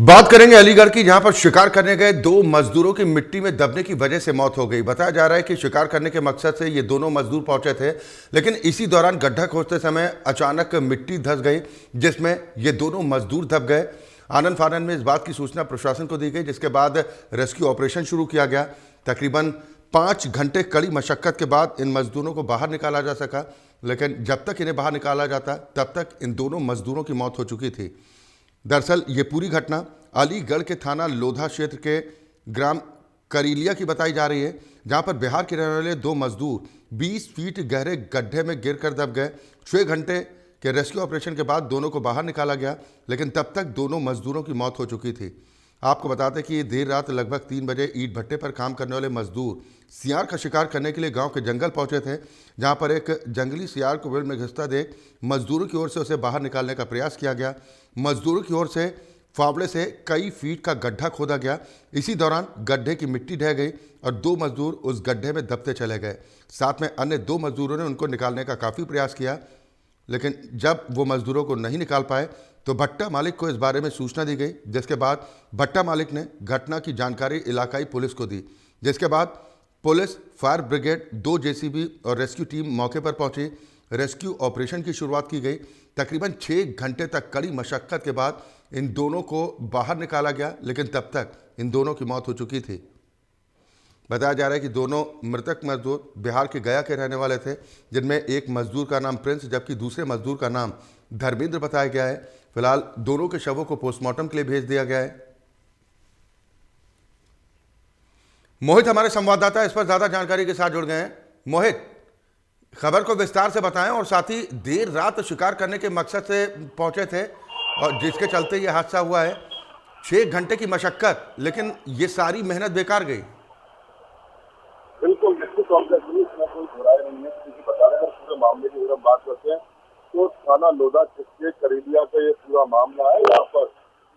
बात करेंगे अलीगढ़ की, जहां पर शिकार करने गए दो मजदूरों की मिट्टी में दबने की वजह से मौत हो गई। बताया जा रहा है कि शिकार करने के मकसद से ये दोनों मजदूर पहुंचे थे, लेकिन इसी दौरान गड्ढा खोदते समय अचानक मिट्टी धंस गई, जिसमें ये दोनों मजदूर दब गए। आनन फानन में इस बात की सूचना प्रशासन को दी गई, जिसके बाद रेस्क्यू ऑपरेशन शुरू किया गया। तकरीबन 5 घंटे कड़ी मशक्कत के बाद इन मजदूरों को बाहर निकाला जा सका, लेकिन जब तक इन्हें बाहर निकाला जाता तब तक इन दोनों मजदूरों की मौत हो चुकी थी। दरअसल ये पूरी घटना अलीगढ़ के थाना लोधा क्षेत्र के ग्राम करीलिया की बताई जा रही है, जहां पर बिहार के रहने वाले दो मजदूर 20 फीट गहरे गड्ढे में गिरकर दब गए। 6 घंटे के रेस्क्यू ऑपरेशन के बाद दोनों को बाहर निकाला गया, लेकिन तब तक दोनों मजदूरों की मौत हो चुकी थी। आपको बताते कि देर रात लगभग 3 बजे ईंट भट्टे पर काम करने वाले मजदूर सियार का शिकार करने के लिए गांव के जंगल पहुंचे थे, जहां पर एक जंगली सियार को बिल में घुसता देख मजदूरों की ओर से उसे बाहर निकालने का प्रयास किया गया। मजदूरों की ओर से फावड़े से कई फीट का गड्ढा खोदा गया। इसी दौरान गड्ढे की मिट्टी ढह गई और दो मजदूर उस गड्ढे में दबते चले गए। साथ में अन्य दो मजदूरों ने उनको निकालने का काफ़ी प्रयास किया, लेकिन जब वो मजदूरों को नहीं निकाल पाए तो भट्टा मालिक को इस बारे में सूचना दी गई, जिसके बाद भट्टा मालिक ने घटना की जानकारी इलाकाई पुलिस को दी। जिसके बाद पुलिस, फायर ब्रिगेड, 2 जेसीबी और रेस्क्यू टीम मौके पर पहुंची। रेस्क्यू ऑपरेशन की शुरुआत की गई। तकरीबन 6 घंटे तक कड़ी मशक्कत के बाद इन दोनों को बाहर निकाला गया, लेकिन तब तक इन दोनों की मौत हो चुकी थी। बताया जा रहा है कि दोनों मृतक मजदूर बिहार के गया के रहने वाले थे, जिनमें एक मजदूर का नाम प्रिंस जबकि दूसरे मजदूर का नाम धर्मेंद्र बताया गया है। फिलहाल दोनों के शवों को पोस्टमार्टम के लिए भेज दिया गया है। मोहित हमारे संवाददाता इस पर ज्यादा जानकारी के साथ जुड़ गए हैं। मोहित, खबर को विस्तार से बताएं और साथ ही देर रात शिकार करने के मकसद से पहुंचे थे और जिसके चलते ये हादसा हुआ है। 6 घंटे की मशक्कत, लेकिन ये सारी मेहनत बेकार गई। बिल्कुल निश्चित तौर पर इसमें कोई बुराई नहीं है। किसी बताने अगर पूरे मामले की अगर हम बात करते हैं तो थाना लोधा के करीलिया का ये पूरा मामला है। यहाँ पर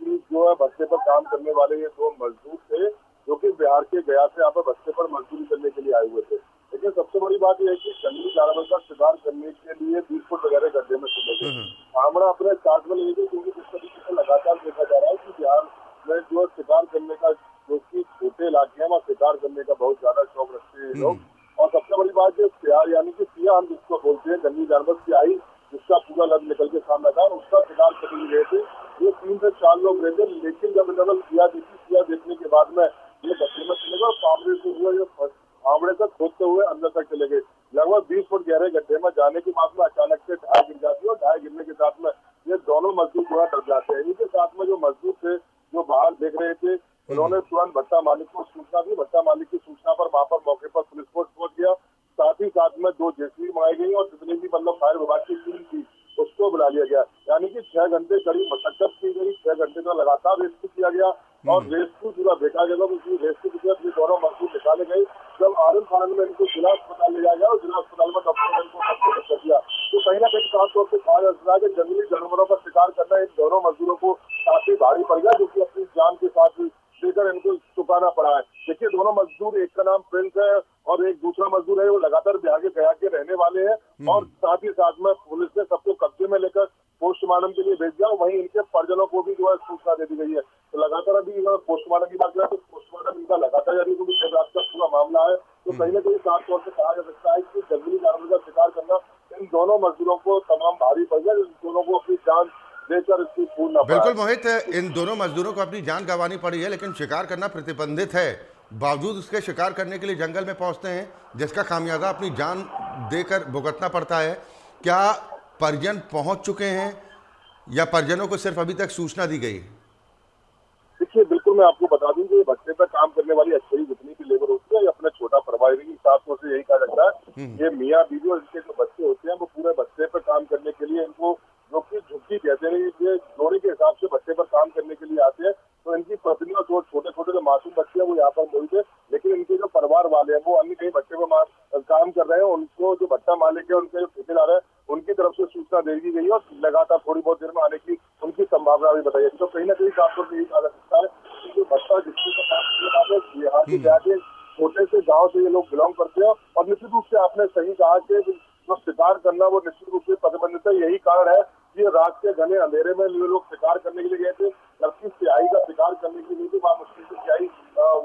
जो है भट्टे पर काम करने वाले ये दो मजदूर थे, जो कि बिहार के गया से यहाँ पर भट्टे पर मजदूरी करने के लिए आए हुए थे। लेकिन सबसे बड़ी बात यह है कि जंगली जानवर का शिकार करने के लिए 20 फुट वगैरह गड्ढे में चले गए। कामड़ा अपने चार्ट में लेंगे, क्योंकि जिस तरीके से लगातार देखा जा रहा है कि बिहार में जो शिकार करने का, जो कि छोटे इलाके हैं वहाँ शिकार करने का बहुत ज्यादा शौक रखते हैं लोग। और सबसे बड़ी बात जो सियार यानी कि सिया हम जिसको बोलते हैं, जंगली जानवर सियाही, जिसका पूरा लग निकल के सामने था, उसका शिकार करने गए थे। ये 3 से 4 लोग गए थे, लेकिन जब इन्होंने सिया देखने के बाद में ये बच्चे में चले गए और फावड़े से हुए फावड़े तक खोदते हुए अंदर तक चले गए। लगभग 20 फुट गहरे गड्ढे में जाने के बाद में अचानक से ढाई गिर जाती है और ढाई गिरने के साथ में ये दोनों मजदूर पूरा डर जाते हैं। इनके साथ में जो मजदूर थे जो बाहर देख रहे थे, उन्होंने तुरंत भट्टा मालिक को सूचना दी। भट्टा मालिक की सूचना पर वहां पर मौके पर पुलिस फोर्स पहुंच गया। साथ ही साथ में 2 जेसीबी मंगाई गई और जितनी भी मतलब फायर विभाग की टीम थी उसको बुला लिया गया। यानी कि 6 घंटे कड़ी मशक्कत की गई। 6 घंटे का लगातार रेस्क्यू किया गया और रेस्क्यू पूरा देखा गया। उसी रेस्क्यू के साथ ये दोनों मजदूर निकाले गए। जब आनंद फानंद में इनको जिला अस्पताल ले जाया गया और जिला अस्पताल में डॉक्टर ने इनको हस्तक्षेप कर दिया, तो कहीं ना कहीं साफ तौर पर कहा जा सकता है कि जंगली जानवरों का शिकार करना इन दोनों मजदूरों को काफी भारी पड़ गया, जो कि अपनी जान के साथ लेकर इनको चुकाना पड़ा है। देखिए, दोनों मजदूर, एक का नाम प्रिंस है और एक दूसरा मजदूर है, वो लगातार बिहार के गया के रहने वाले हैं। और साथ ही साथ में पुलिस ने सबको कब्जे में लेकर पोस्टमार्टम के लिए भेज दिया। वहीं इनके परिजनों को भी जो है सूचना दे दी गई है। तो लगातार अभी पोस्टमार्टम की बात करें तो पोस्टमार्टम इनका लगातार जारी, क्योंकि देर रात का पूरा मामला है। तो कहीं ना कहीं साफ तौर से कहा जा सकता है कि जंगली जानवर का शिकार करना इन दोनों मजदूरों को तमाम भारी पड़ गया। इन दोनों को अपनी जान देकर इसकी पूर्ण। बिल्कुल मोहित, इन दोनों मजदूरों को अपनी जान गंवानी पड़ी है, लेकिन शिकार करना प्रतिबंधित है। बावजूद उसके शिकार करने के लिए जंगल में पहुंचते हैं, जिसका खामियाजा अपनी जान देकर भुगतना पड़ता है। क्या परिजन पहुंच चुके हैं या परिजनों को सिर्फ अभी तक सूचना दी गई? देखिए, बिल्कुल मैं आपको बता दूं कि भट्टे पर काम करने वाली अच्छी जितनी भी लेबर होती है, अपना छोटा परिवार की साफ तौर से यही कहा जाता है। ये मियाँ बीवी और इनके जो बच्चे होते हैं वो पूरे भट्टे पर काम करने के लिए, इनको जो कि झुग्गी कहते हैं, ये जोड़ी के हिसाब से भट्टे पर काम करने के लिए आते हैं। तो इनकी पत्नियों जो छोटे छोटे जो मासूम बच्चे हैं वो यहाँ पर मौजूद है, लेकिन इनके जो परिवार वाले हैं वो अन्य कहीं भट्टे पर काम कर रहे हैं। उनको जो भट्टा मालिक है, उनके जो ठेकेदार है, उनकी तरफ से सूचना दे दी गई है और लगातार थोड़ी बहुत देर में आने की उनकी संभावना भी बताई। तो कहीं ना कहीं साफ तौर पर यही कहा जा सकता है कि जो भट्टा जिसके बिहार के जाके छोटे से गांव से ये लोग बिलोंग करते हैं। और निश्चित रूप से आपने सही कहा कि जो शिकार करना वो निश्चित रूप से प्रतिबंधित है। यही कारण है ये रात के घने अंधेरे में ये लोग शिकार करने के लिए गए थे, जबकि स्याही का शिकार करने के लिए भी वहां मुश्किल से स्याही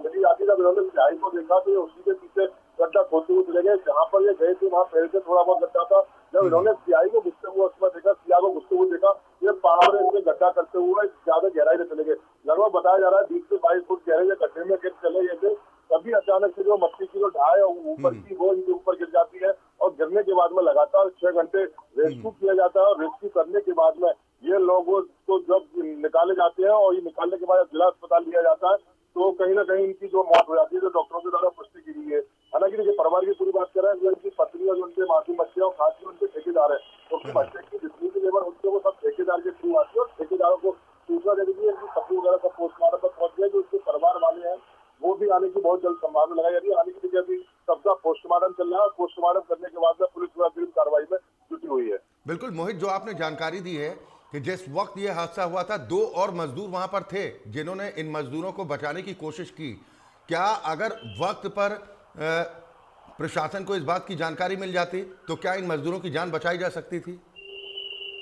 मिली जाती। जब इन्होंने स्याही को देखा तो ये उसी के पीछे गड्ढा खोदते हुए चले गए। जहाँ पर ये गए थे वहां पहले से थोड़ा बहुत गड्ढा था। जब इन्होंने स्याही को घुसते हुए उसमें देखा, सियाह को घुसते हुए देखा, ये पहाड़ में इसमें गड्ढा करते हुए ज्यादा गहराई में चले गए। लगभग बताया जा रहा है 20 से 22 फुट गहरे गड्ढे में गिर चले गए थे। तभी अचानक से जो मट्टी की जो ढाई ऊपर की वो इनके ऊपर गिर जाती है और गिरने के बाद में लगातार 6 घंटे रेस्क्यू किया जाता है। और रेस्क्यू करने के बाद में ये लोगों को जब निकाले जाते हैं और ये निकालने के बाद जिला अस्पताल लिया जाता है तो कहीं ना कहीं इनकी जो मौत हो जाती है, जो डॉक्टरों के द्वारा पुष्टि की गई है। हालांकि देखिए परिवार की पूरी बात कर रहे हैं, जो इनकी पत्नी और जो उनके मासूम बच्चे और खास कर उनके ठेकेदार है, क्योंकि बच्चे की जितनी भी लेबर होती है वो सब ठेकेदार के थ्रू आती है और ठेकेदारों को सूचना दे दी है कि कपड़े वगैरह सब पोस्टमार्टम पर पहुंच गए। जो उसके परिवार वाले हैं वो भी आने की बहुत जल्द संभावना लगाई जा रही है। हालांकि देखिए अभी सबका पोस्टमार्टम चल रहा है। पोस्टमार्टम करने के बाद में पुलिस अग्रिम कार्रवाई में जुटी हुई है। बिल्कुल मोहित, जो आपने जानकारी दी है कि जिस वक्त ये हादसा हुआ था 2 और मजदूर वहां पर थे जिन्होंने इन मजदूरों को बचाने की कोशिश की। क्या अगर वक्त पर प्रशासन को इस बात की जानकारी मिल जाती तो क्या इन मजदूरों की जान बचाई जा सकती थी?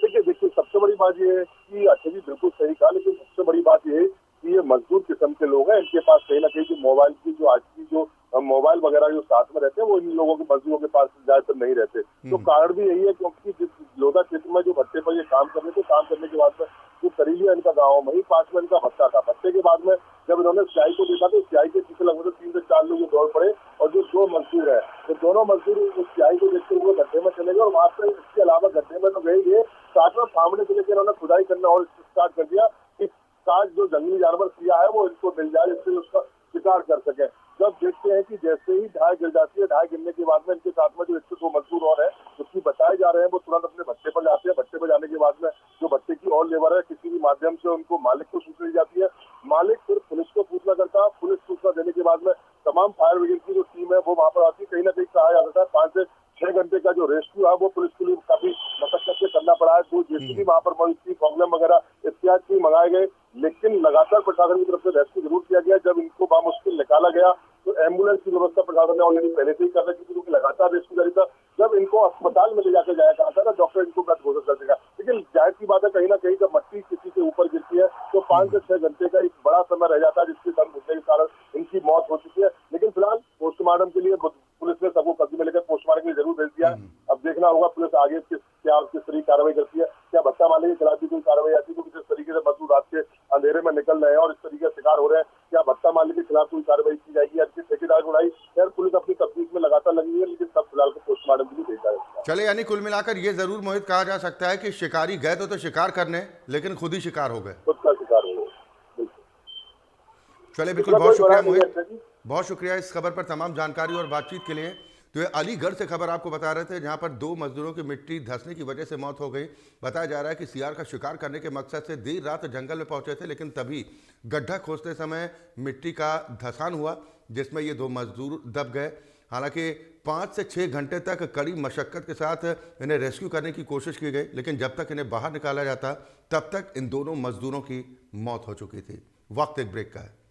देखिए सबसे बड़ी बात ये है कि अच्छा जी बिल्कुल सही कहा, लेकिन सबसे बड़ी बात ये है कि ये मजदूर किस्म के लोग हैं। इनके पास कहीं ना कहीं जो मोबाइल की जो आज की जो मोबाइल वगैरह जो साथ में रहते हैं वो इन लोगों के मजदूरों के पास ज्यादातर नहीं रहते। तो कारण भी यही है क्योंकि जिस लोधा क्षेत्र में जो भट्टे पर ये काम कर रहे थे, काम करने के बाद में जो करीलिया इनका गाँव वहीं पास में इनका भट्टा था। भट्टे के बाद में जब इन्होंने स्याही को देखा तो स्याही के पीछे लगभग 3 से 4 लोग दौड़ पड़े और जो 2 मजदूर है तो दोनों मजदूर उस स्याही को देखते हुए गड्ढे में चले गए। और वहां पर इसके अलावा गड्ढे में तो गए ये साथ में सामने से लेकर इन्होंने खुदाई करना और स्टार्ट कर दिया कि काश जो जंगली जानवर सिया है वो इनको मिल जाए, जिससे उसका शिकार कर सके। जब देखते हैं कि जैसे ही ढाई गिर जाती है, ढाई गिरने के बाद में इनके साथ में जो 102 मजदूर और है उसकी बचाए जा रहे हैं, वो तुरंत अपने भट्टे पर जाते हैं। भट्टे पर जाने के बाद में जो भट्टे की और लेबर है किसी भी माध्यम से उनको मालिक को सूचना दी जाती है। मालिक फिर पुलिस को सूचना करता है। पुलिस सूचना देने के बाद में तमाम फायर ब्रिगेड की जो टीम है वो वहां पर आती है। कहीं ना कहीं कहा जाता है 5 से 6 घंटे का जो रेस्क्यू है वो पुलिस के लिए काफी मशक्कत से करना पड़ा है। तो जेसीबी वहां पर मौजूद थी, प्रॉब्लम वगैरह इत्यादि भी मंगाए गए, लेकिन लगातार प्रशासन की तरफ से रेस्क्यू जरूर किया गया। जब इनको बामुश्किल निकाला गया तो एम्बुलेंस की व्यवस्था प्रशासन ने ऑलरेडी पहले से ही कर रखी थी, क्योंकि लगातार रेस्क्यू जारी था। जब इनको अस्पताल में ले जाकर जाया कहा था ना, डॉक्टर इनको मृत घोषित कर देगा। लेकिन जाहिर सी बात है कहीं ना कहीं जब मट्टी किसी के ऊपर गिरती है तो 5 से 6 घंटे का एक बड़ा समय रह जाता है, जिसके दम घुटने के कारण इनकी मौत हो चुकी है। लेकिन फिलहाल पोस्टमार्टम के लिए पुलिस ने सबको कब्जे में लेकर पोस्टमार्टम के लिए जरूर भेज दिया है। अब देखना होगा पुलिस आगे किस तरीके कार्रवाई करती है। क्या भट्टा मालिक के खिलाफ भी कोई कार्रवाई आती है, क्योंकि जिस तरीके से मजदूर रात के अंधेरे में निकल रहे हैं और इस तरीके से शिकार हो रहे हैं, क्या भट्टा मालिक के खिलाफ कोई कार्रवाई की जाएगी या ठेकेदार को उड़ाई? खैर पुलिस अपनी तफ्तीश में लगातार लगी है, लेकिन सब फिलहाल को पोस्टमार्टम के लिए भेजा है। चले, यानी कुल मिलाकर ये जरूर मोहित कहा जा सकता है कि शिकारी गए तो शिकार करने, लेकिन खुद ही शिकार हो गए। खुद का शिकार हो गए। चले, बिल्कुल, बहुत शुक्रिया मोहित, बहुत शुक्रिया इस खबर पर तमाम जानकारी और बातचीत के लिए। तो ये अलीगढ़ से खबर आपको बता रहे थे, जहां पर 2 मजदूरों की मिट्टी धंसने की वजह से मौत हो गई। बताया जा रहा है कि सियार का शिकार करने के मकसद से देर रात जंगल में पहुंचे थे, लेकिन तभी गड्ढा खोदते समय मिट्टी का धंसान हुआ, जिसमें ये 2 मजदूर दब गए। हालांकि 5 से 6 घंटे तक कड़ी मशक्कत के साथ इन्हें रेस्क्यू करने की कोशिश की गई, लेकिन जब तक इन्हें बाहर निकाला जाता तब तक इन दोनों मजदूरों की मौत हो चुकी थी। वक्त एक ब्रेक का है।